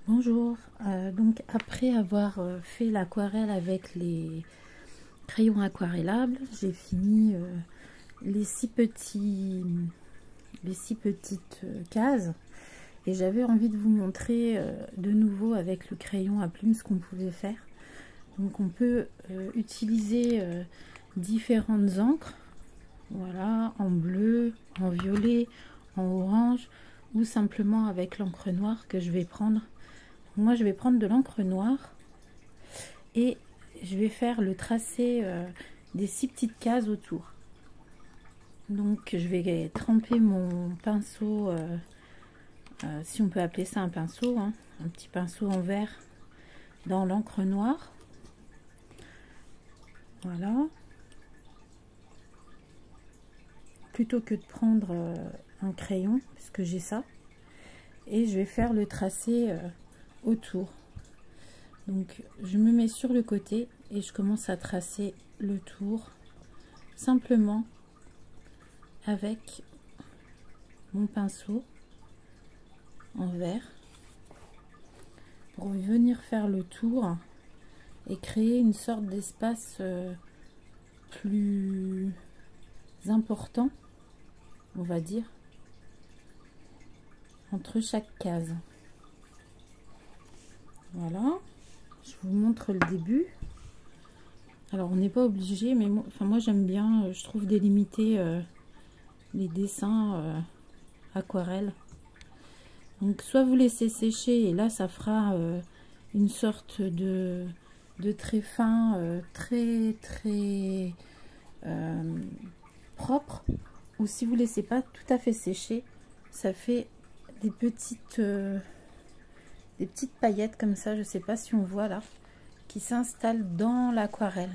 Bonjour, donc après avoir fait l'aquarelle avec les crayons aquarellables, j'ai fini les six petites cases et j'avais envie de vous montrer de nouveau avec le crayon à plumes ce qu'on pouvait faire. Donc on peut utiliser différentes encres, voilà, en bleu, en violet, en orange ou simplement avec l'encre noire que je vais prendre. Moi je vais prendre de l'encre noire et je vais faire le tracé des 6 petites cases autour. Donc je vais tremper mon pinceau, si on peut appeler ça un pinceau, hein, un petit pinceau en verre dans l'encre noire. Voilà. Plutôt que de prendre un crayon, puisque j'ai ça. Et je vais faire le tracé autour. Donc je me mets sur le côté et je commence à tracer le tour simplement avec mon pinceau en verre pour venir faire le tour et créer une sorte d'espace plus important, on va dire, entre chaque case. Voilà, je vous montre le début. Alors on n'est pas obligé, mais moi j'aime bien, je trouve, délimiter les dessins aquarelle. Donc soit vous laissez sécher et là ça fera une sorte de trait fin très propre, ou si vous laissez pas tout à fait sécher, ça fait des petites paillettes comme ça, je sais pas si on voit là, qui s'installent dans l'aquarelle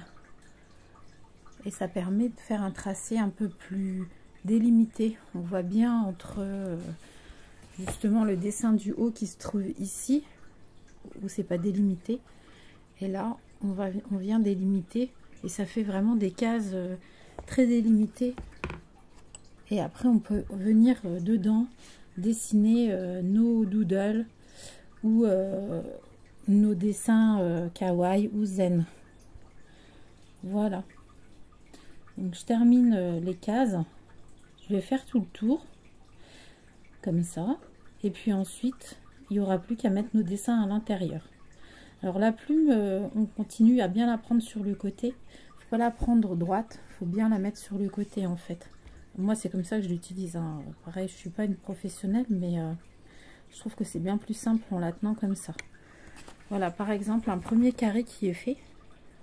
et ça permet de faire un tracé un peu plus délimité. On voit bien entre justement le dessin du haut qui se trouve ici où c'est pas délimité, et là on vient délimiter et ça fait vraiment des cases très délimitées. Et après on peut venir dedans dessiner nos doodles ou nos dessins kawaii ou zen. Voilà, donc je termine les cases, je vais faire tout le tour comme ça, et puis ensuite il n'y aura plus qu'à mettre nos dessins à l'intérieur. Alors la plume, on continue à bien la prendre sur le côté, faut pas la prendre droite, faut bien la mettre sur le côté en fait. Moi c'est comme ça que je l'utilise, hein. Pareil, je suis pas une professionnelle, mais je trouve que c'est bien plus simple en la tenant comme ça. Voilà, par exemple un premier carré qui est fait,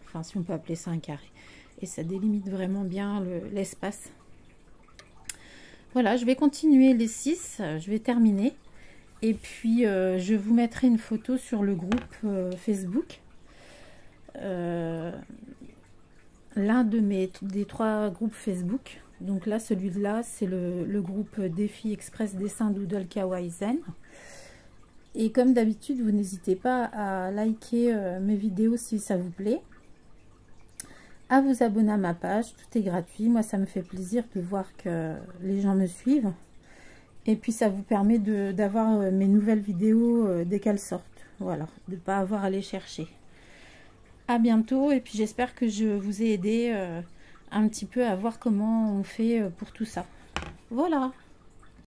enfin si on peut appeler ça un carré, et ça délimite vraiment bien l'espace. Voilà, je vais continuer les 6, je vais terminer. Et puis je vous mettrai une photo sur le groupe Facebook. L'un des 3 groupes Facebook. Donc là, celui-là, c'est le groupe Défi Express Dessin Doodle Kawaii Zen. Et comme d'habitude, vous n'hésitez pas à liker mes vidéos si ça vous plaît, à vous abonner à ma page, tout est gratuit. Moi, ça me fait plaisir de voir que les gens me suivent. Et puis ça vous permet d'avoir mes nouvelles vidéos dès qu'elles sortent. Voilà, de ne pas avoir à les chercher. À bientôt, et puis j'espère que je vous ai aidé un petit peu à voir comment on fait pour tout ça. Voilà.